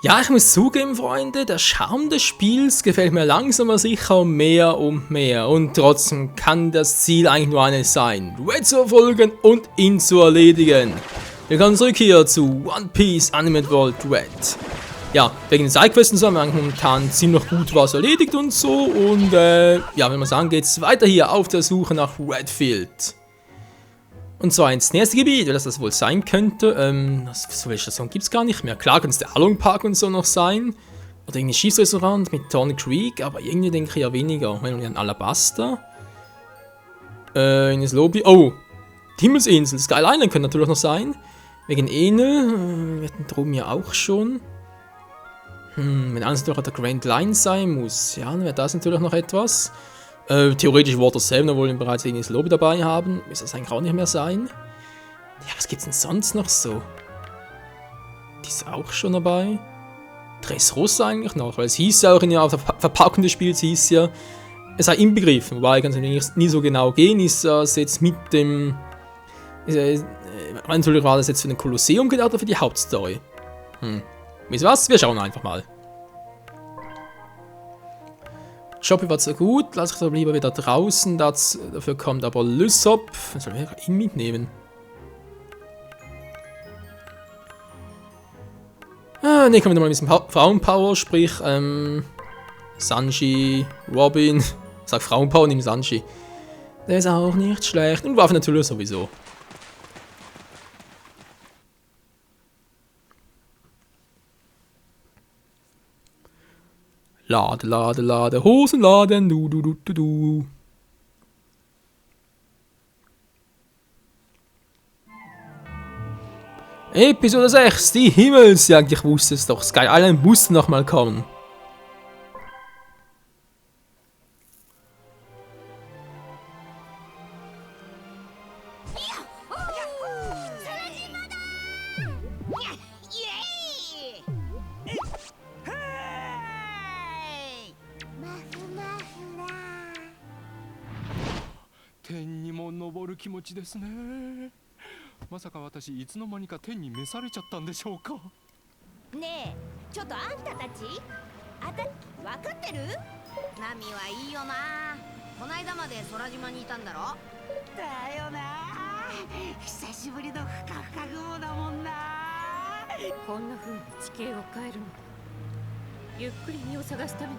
Ja, ich muss zugeben, Freunde, der Charme des Spiels gefällt mir langsam aber sicher mehr und mehr. Und trotzdem kann das Ziel eigentlich nur eines sein: Red zu verfolgen und ihn zu erledigen. Willkommen zurück hier zu One Piece Animate World Red. Ja, wegen den Sidequests haben wir eigentlich momentan ziemlich gut was erledigt und so. Und ja, wenn man sagen, geht's weiter hier auf der Suche nach Redfield. Und zwar ins nächste Gebiet, weil das wohl sein könnte. So welche Station gibt es gar nicht mehr. Klar kann es der Along Park und so noch sein. Oder irgendein Schießrestaurant mit Tawny Creek, aber irgendwie denke ich ja weniger. Wenn wir an Alabasta. In das Lobby. Oh! Die Himmelsinsel, Sky Island könnte natürlich noch sein. Wegen Enel. Wir hatten drum ja auch schon. Wenn alles natürlich der Grand Line sein muss. Ja, dann wäre das natürlich noch etwas. Theoretisch Water 7, obwohl wir bereits in das Lobby dabei haben. Muss das eigentlich auch nicht mehr sein. Ja, was gibt's denn sonst noch so? Die ist auch schon dabei. Dressrosa eigentlich noch, weil es hieß ja auch in der Verpackung des Spiels, hieß ja, es sei inbegriffen. Wobei kann es nie so genau gehen, ist das jetzt mit dem. Natürlich war das jetzt für den Kolosseum gedacht oder für die Hauptstory. Wisst ihr was? Wir schauen einfach mal. Shoppy war zwar gut, lass ich doch lieber wieder draußen, dafür kommt aber Lysop. Soll ich ihn mitnehmen? Ne, kommen wir mal ein bisschen Frauenpower, sprich, Sanji, Robin. Sag Frauenpower, nimm Sanji. Der ist auch nicht schlecht. Und Waffen natürlich sowieso. Lade, Hosenladen, du. Episode 6, die Himmelsjagd, ich wusste es doch, Sky Island musste nochmal kommen.まさか私いつの間にか天に召されちゃったんでしょうか。ねえ、ちょっとあんたたち、分かってる？ナミはいいよな。こないだまで空島にいたんだろ。だよな。久しぶりのふかふか雲だもんな。こんな風に地形を変えるの。ゆっくり身を探すための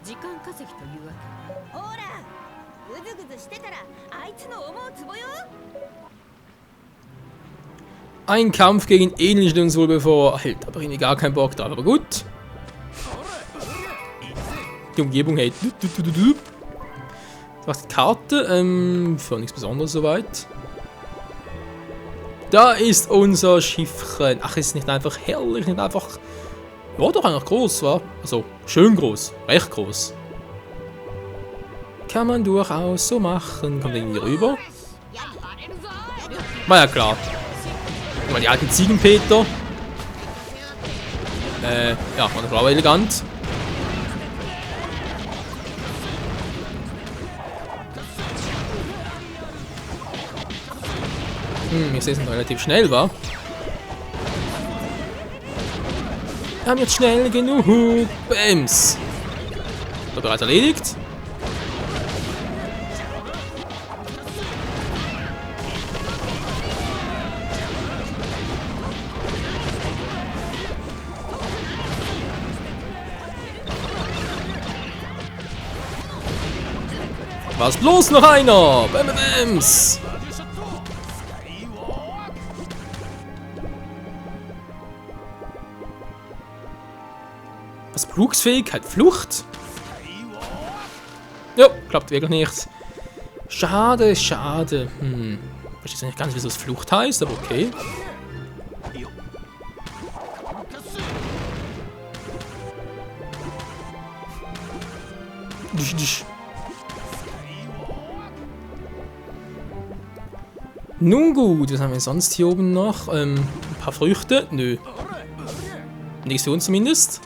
時間稼ぎというわけ。ほら、ぐずぐずしてたらあいつの思うツボよ。Ein Kampf gegen Enel steht uns wohl bevor. Hält aber irgendwie gar keinen Bock drauf. Aber gut. Die Umgebung hält. Das macht die Karte. Für nichts Besonderes soweit. Da ist unser Schiffchen. Ach, ist nicht einfach herrlich. Nicht einfach. War doch eigentlich groß, war? Also, schön groß. Recht groß. Kann man durchaus so machen. Kommt irgendwie rüber. War ja klar. Mal die alten Ziegenpeter. Ja, war das aber elegant. Ich sehe es noch relativ schnell, wa? Wir haben jetzt schnell genug. Bams. So, bereits erledigt. Was bloß noch einer? Bams! Was? Flugsfähigkeit? Flucht? Jo, klappt wirklich nicht. Schade, schade. Ich weiß nicht ganz, wieso es Flucht heißt, aber okay. Nun gut, was haben wir sonst hier oben noch? Ein paar Früchte? Nö. Nichts für uns zumindest.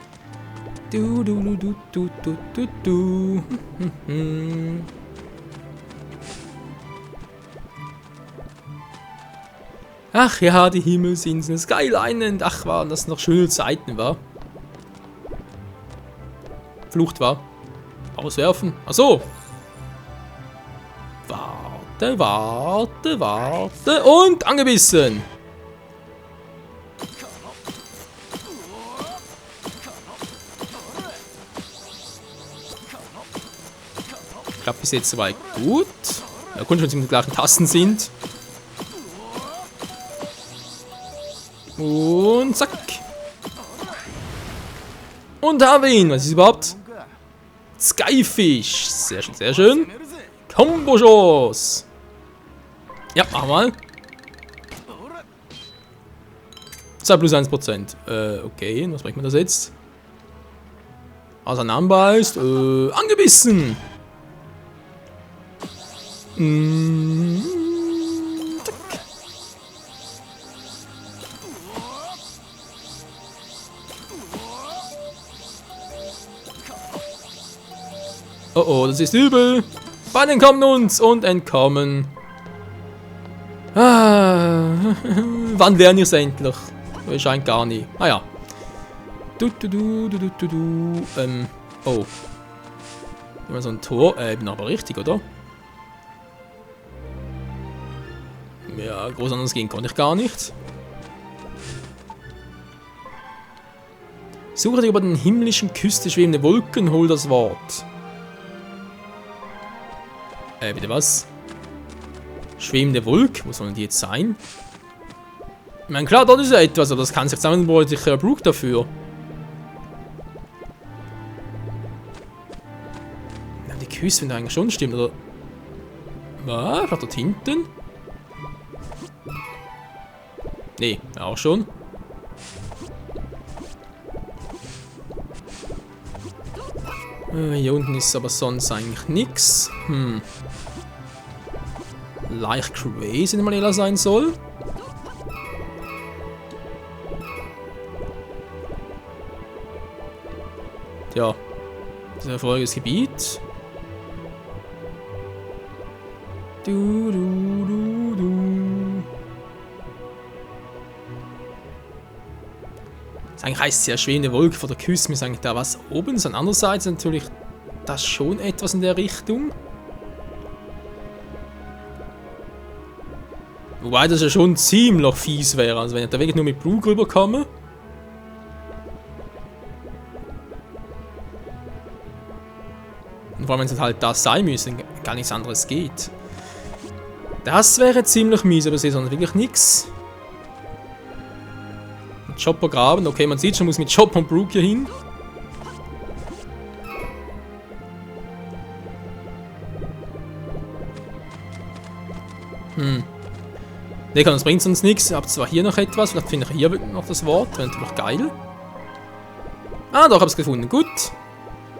Ach ja, die Himmelsinsel, Sky Island. Ach, waren das noch schöne Zeiten, wa? Flucht war. Auswerfen. Achso. Warte, warte, warte. Und angebissen. Ich glaube, bis jetzt soweit gut. Ja, gut, wenn sie mit den gleichen Tasten sind. Und zack. Und haben wir ihn. Was ist überhaupt? Skyfish. Sehr schön, sehr schön. Combo-Schuss. Ja, machen wir mal. 2 plus 1%. Okay, und was bringt mir das jetzt? Auseinanderbeißt. Angebissen. Zack. Oh oh, das ist übel. Beide entkommen uns und entkommen. Ah, wann werden wir endlich? Scheint gar nicht. Ah ja. Oh. Immer so ein Tor. Ich bin aber richtig, oder? Ja, groß anders gehen konnte ich gar nicht. Suche dir über den himmlischen Küste schwebende Wolken, hol das Wort. Bitte was? Schwebende Wolke? Wo sollen die jetzt sein? Ich meine, klar, dort ist ja etwas, aber das kann sich zusammenbauen, ich Brook dafür. Ja, die Küste, wenn da eigentlich schon stimmt, oder? Was? Vielleicht dort hinten? Nee, auch schon. Hier unten ist aber sonst eigentlich nichts. Leicht crazy, wenn man ehrlich sein soll. Ja, das ist ein voriges Gebiet. Das eigentlich heißt sehr schwebende Wolke vor der Küste, ist eigentlich da was oben. So andererseits natürlich das schon etwas in der Richtung. Wobei das ja schon ziemlich fies wäre, also wenn ich da wirklich nur mit Brook rüberkomme. Und vor allem, wenn es halt das sein müsste, gar nichts anderes geht. Das wäre ziemlich mies, aber ich sehe sonst wirklich nichts. Chopper graben, okay, man sieht schon, muss mit Chopper und Brook hier hin. Ne, das bringt uns nichts. Ich habe zwar hier noch etwas, vielleicht finde ich hier noch das Wort, wäre natürlich geil. Ah, doch, habe es gefunden, gut.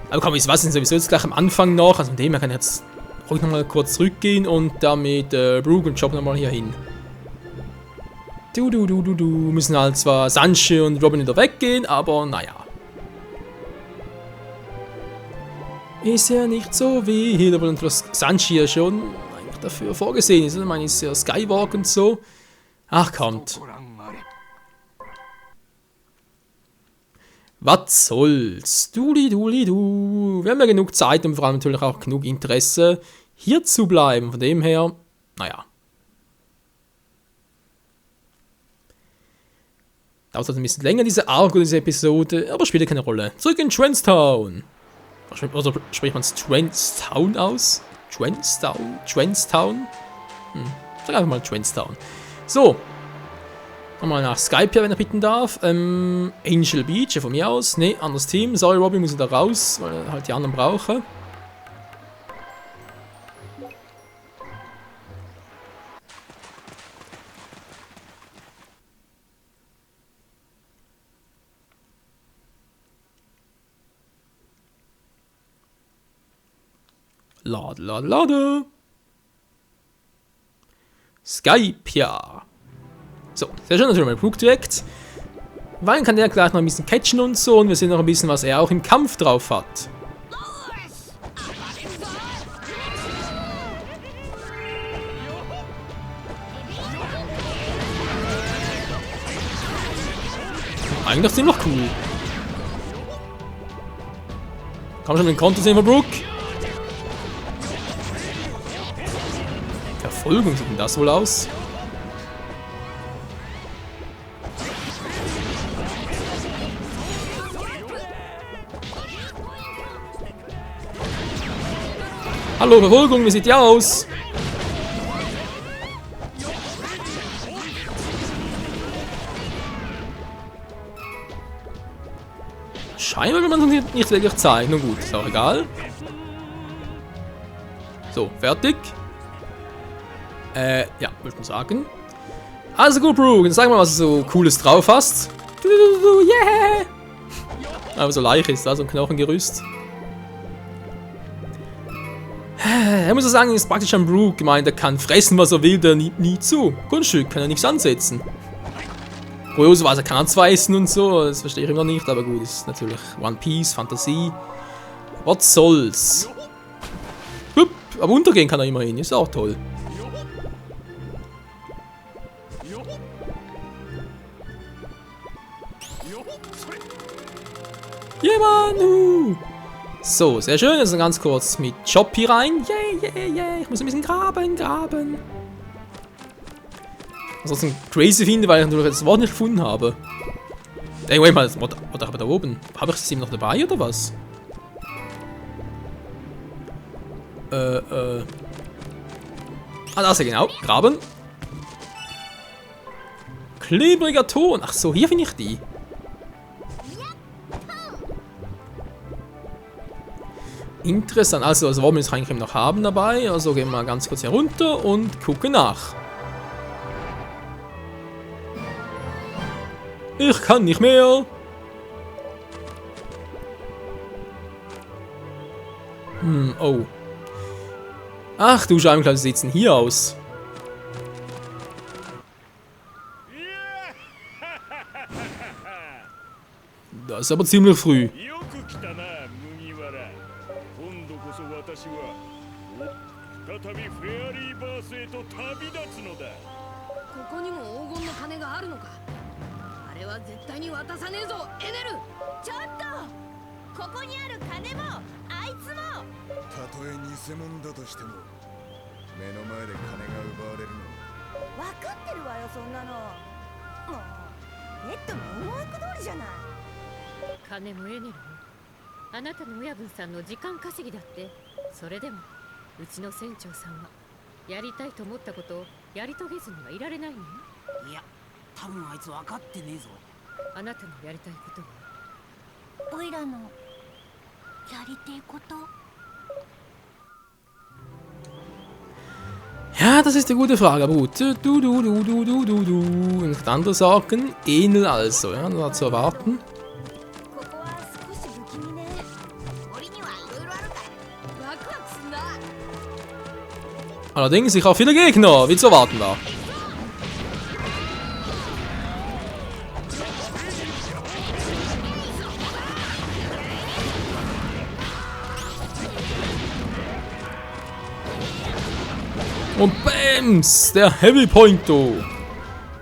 Aber komm, ich weiß nicht, sowieso jetzt gleich am Anfang noch, also von dem her kann ich jetzt ruhig nochmal kurz zurückgehen und damit Brook und Chopper nochmal hier hin. Müssen halt zwar Sanji und Robin wieder weggehen, aber naja. Ist ja nicht so wild, aber das Sanji ja schon eigentlich dafür vorgesehen ist. Ich meine, ist ja Skywalk und so. Ach, kommt. Was soll's? Du. Wir haben ja genug Zeit und vor allem natürlich auch genug Interesse, hier zu bleiben. Von dem her, naja. Dauert ein bisschen länger, diese Arc, diese Episode, aber spielt keine Rolle. Zurück in Transtown. Oder spricht man es Transtown aus? Transtown? Sag einfach mal Transtown. So. Nochmal nach Skype hier, wenn er bitten darf. Angel Beach, ja, von mir aus. Ne, anderes Team. Sorry, Robin, muss ich da raus, weil ich halt die anderen brauche. Lade. Skype, ja. So, sehr schön, natürlich mal Brook direkt. Weil kann der gleich noch ein bisschen catchen und so. Und wir sehen noch ein bisschen, was er auch im Kampf drauf hat. Eigentlich ziemlich cool. Komm schon, den Konto sehen wir, Brooke. Verfolgung sieht denn das wohl aus? Hallo, Verfolgung, wie sieht die aus? Scheinbar will man uns nicht wirklich zeigen. Nun gut, ist auch egal. So, fertig. Ja, würde man sagen. Also gut, Brooke, sag mal, was du so Cooles drauf hast. Yeah! Aber so leicht ist da, so ein Knochengerüst. Er muss sagen, ist praktisch an Brooke gemeint, er kann fressen, was er will, der nimmt nie zu. Kunststück, kann er nichts ansetzen. Kuriose was, er kann zwar essen und so, das verstehe ich immer nicht, aber gut, ist natürlich One Piece, Fantasie. Was soll's? Hup, aber untergehen kann er immerhin, ist auch toll. Jemand! So, sehr schön. Also ganz kurz mit Chop hier rein. Yeah. Ich muss ein bisschen graben. Was ich crazy finde, weil ich natürlich das Wort nicht gefunden habe. Ey, wait mal, was habe ich da oben? Habe ich das immer noch dabei oder was? Ah, das ist ja genau. Graben. Klebriger Ton. Ach so, hier finde ich die. Interessant, also das wollen wir jetzt eigentlich noch haben dabei, also gehen wir mal ganz kurz hier runter und gucken nach. Ich kann nicht mehr. Oh. Ach du Scheibenkleister, sie sitzen hier aus. Das ist aber ziemlich früh. 再びフェアリーバースへと旅立つのだ。ここにも黄金の金があるのか。あれは絶対に渡さねえぞ、エネル。ちょっとここにある金もあいつもたとえ偽物だとしても目の前で金が奪われるのは分かってるわよ、そんなの。もうレッドの思惑通りじゃない。金もエネルもあなたの親分さんの時間稼ぎだって。それでもうちの船長さんはやりたいと思ったことをやり遂げずにはいられないのよ。いや、多分あいつ分かってねえぞ。あなたのやりたいことはおいらのやりてえこと。 Ja, das ist eine gute Frage, aber gut. Und andere Sachen, Enel also, ja, da zu erwarten. ここは少し不気味ね。森にはいろいろあるからワクワクすんだ。 Allerdings, ich habe viele Gegner, wie zu erwarten war. Und Bams! Der Heavy Pointo!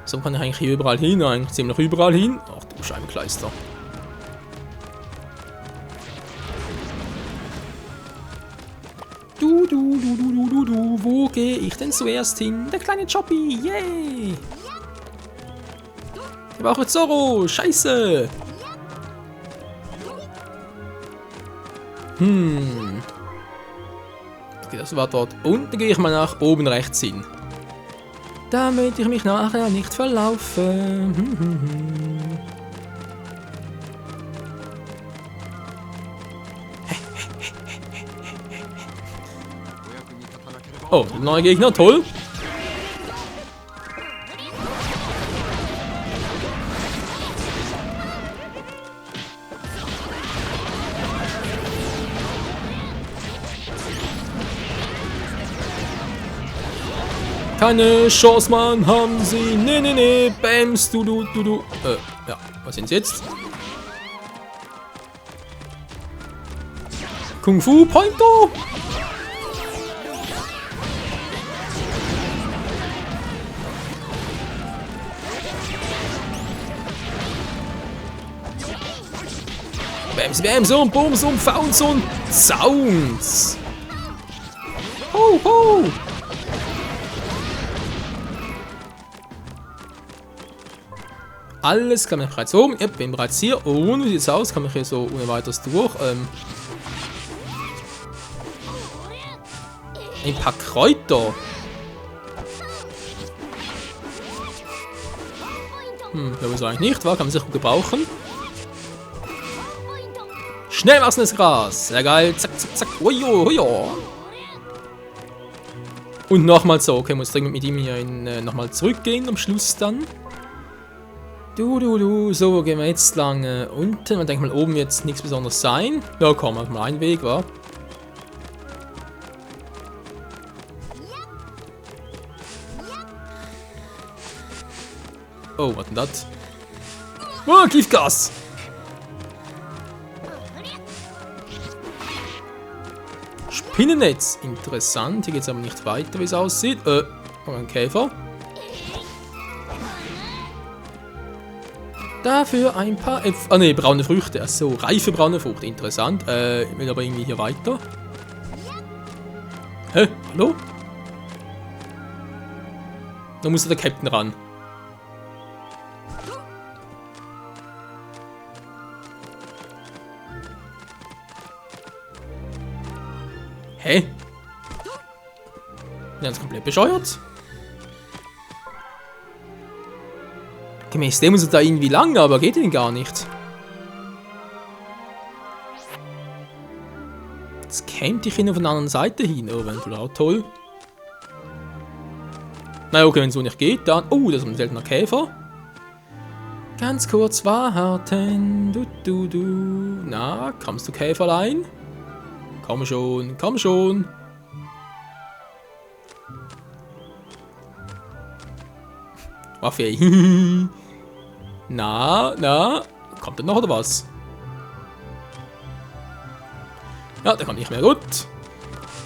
So kann ich eigentlich hier überall hin, eigentlich ziemlich überall hin. Ach du Scheibenkleister. Du. Wo gehe ich denn zuerst hin? Der kleine Choppy, yay! Ich brauche Zorro, scheiße! Okay, das war dort. Und dann gehe ich mal nach oben rechts hin. Damit ich mich nachher nicht verlaufe. Oh, neuer Gegner, toll. Keine Chance, Mann, haben sie. Nee. Bams, du. Ja, was sind sie jetzt? Kung Fu Pointo. Bams, Bams und Bums und Fouls und Sounds. Ho, ho. Alles kann ich bereits oben. Ich bin bereits hier. Und wie sieht es aus? Kann ich hier so ohne weiteres durch? Ein paar Kräuter. Glaube ich eigentlich nicht, wa? Kann man sicher gut gebrauchen. Schnell wachsendes Gras. Sehr geil. Zack, zack, zack. Ojo, ojo. Und nochmal so. Okay, muss dringend mit ihm hier nochmal zurückgehen am Schluss dann. So, wo gehen wir jetzt lang? Unten, man denkt mal oben jetzt nichts Besonderes sein. Ja, komm, einfach mal einen Weg, wa? Oh, was denn das? Oh, Giftgas! Spinnennetz, interessant. Hier geht es aber nicht weiter, wie es aussieht. Ein Käfer. Dafür ein paar Äpfel. Ah ne, braune Früchte. Achso, reife braune Frucht. Interessant. Ich will aber irgendwie hier weiter. Hä? Hallo? Da muss der Captain ran. Hä? Der ist komplett bescheuert. Gemäß dem muss er da irgendwie lang, aber geht ihn gar nicht. Jetzt käme ich ihn auf der anderen Seite hin. Oh, wenn auch toll. Naja, okay, wenn es so nicht geht, dann... Oh, das ist ein seltener Käfer. Ganz kurz warten. Na, kommst du Käferlein? Komm schon, komm schon. Waffe. Na. Kommt denn noch oder was? Ja, der kommt nicht mehr. Gut.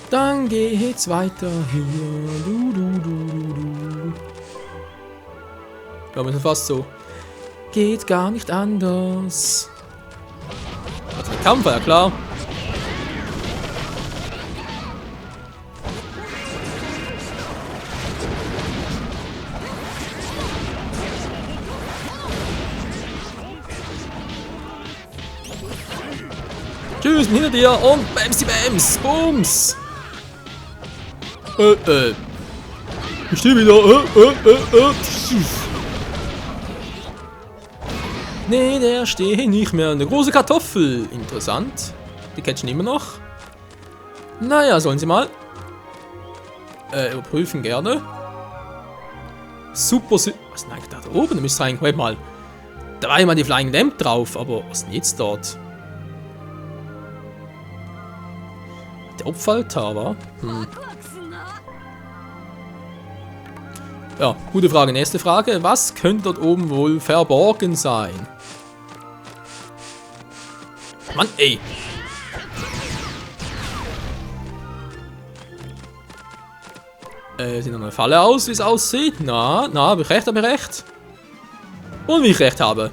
Dann geht's weiter hier. Ich glaube, es ist fast so. Geht gar nicht anders. Was ein Kampf, ja klar. Tschüss, hinter dir und Bamsi Bams, Bums. Ich stehe wieder. Nee, der steht nicht mehr. Eine große Kartoffel. Interessant. Die catchen immer noch. Naja, sollen sie mal. Überprüfen gerne. Super. Was ist denn eigentlich da oben? Da müsste eigentlich, mal. Da war immer die Flying Lamp drauf, aber was ist denn jetzt dort? Der Opferaltar war? Ja, gute Frage. Nächste Frage. Was könnte dort oben wohl verborgen sein? Mann, ey. Sieht noch eine Falle aus, wie es aussieht? Na, habe ich recht? Und wie ich recht habe.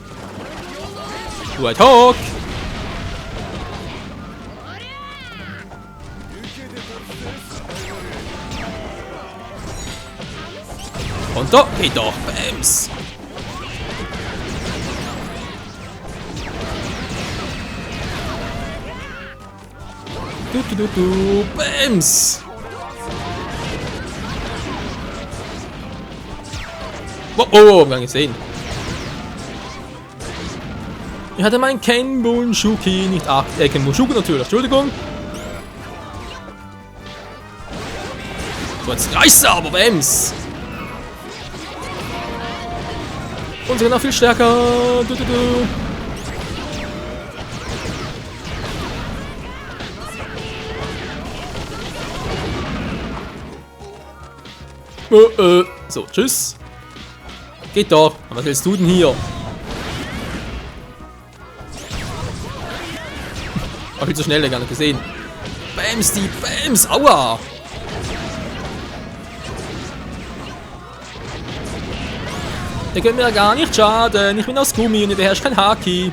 Right Hawk. Und da geht doch. Bams. Bams. Oh, hab gar nicht gesehen. Ich hatte meinen Ken Bunshuki nicht Ken Bunshuki natürlich, Entschuldigung. So, jetzt reißt er aber, Bams. Und sie sind noch viel stärker. So, tschüss. Geht doch. Was willst du denn hier? War viel zu schnell, gar nicht gesehen. Bams, die Bams. Aua. Der könnte mir gar nicht schaden. Ich bin aus Gummi und ich beherrsche kein Haki.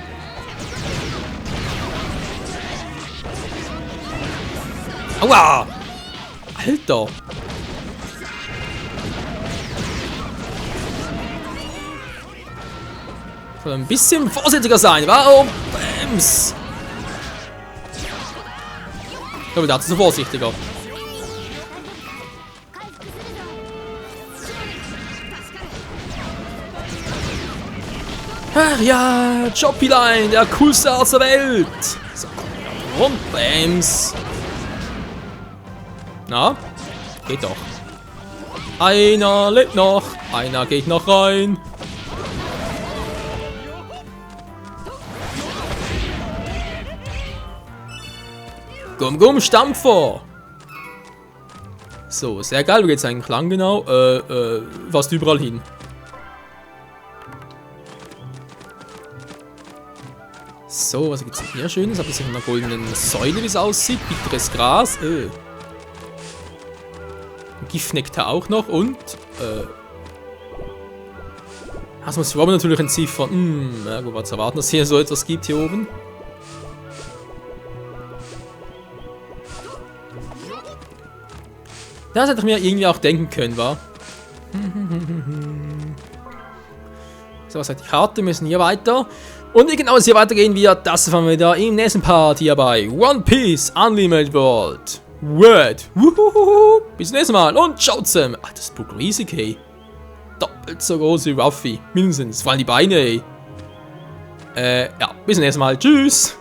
Aua! Alter! Soll ein bisschen vorsichtiger sein. Warum? Bams! Ich glaube, dazu vorsichtiger. Ach ja, Joppyline, der coolste Arzt der Welt. So, komm und Bams. Na? Geht doch. Einer lebt noch. Einer geht noch rein. Gumm, Stampfer. So, sehr geil. Wo geht's eigentlich lang genau? Fast überall hin. So, was gibt's hier Schönes? Habe ich hier eine goldenen Säule, wie es aussieht. Bitteres Gras. Giftnektar auch noch und das muss ich aber natürlich entziffern. Ja gut, was erwarten, dass hier so etwas gibt hier oben. Das hätte ich mir irgendwie auch denken können, wa? So, was hat die Karte? Wir müssen hier weiter. Und wie genau es hier weitergehen wird, das erfahren wir wieder im nächsten Part hier bei One Piece Unlimited World. Word. Wuhuhuhu. Bis zum nächsten Mal und ciao zusammen. Ach, das ist riesig, hey. Doppelt so groß wie Ruffy. Mindestens. Vor allem die Beine, ey. Ja, bis zum nächsten Mal. Tschüss.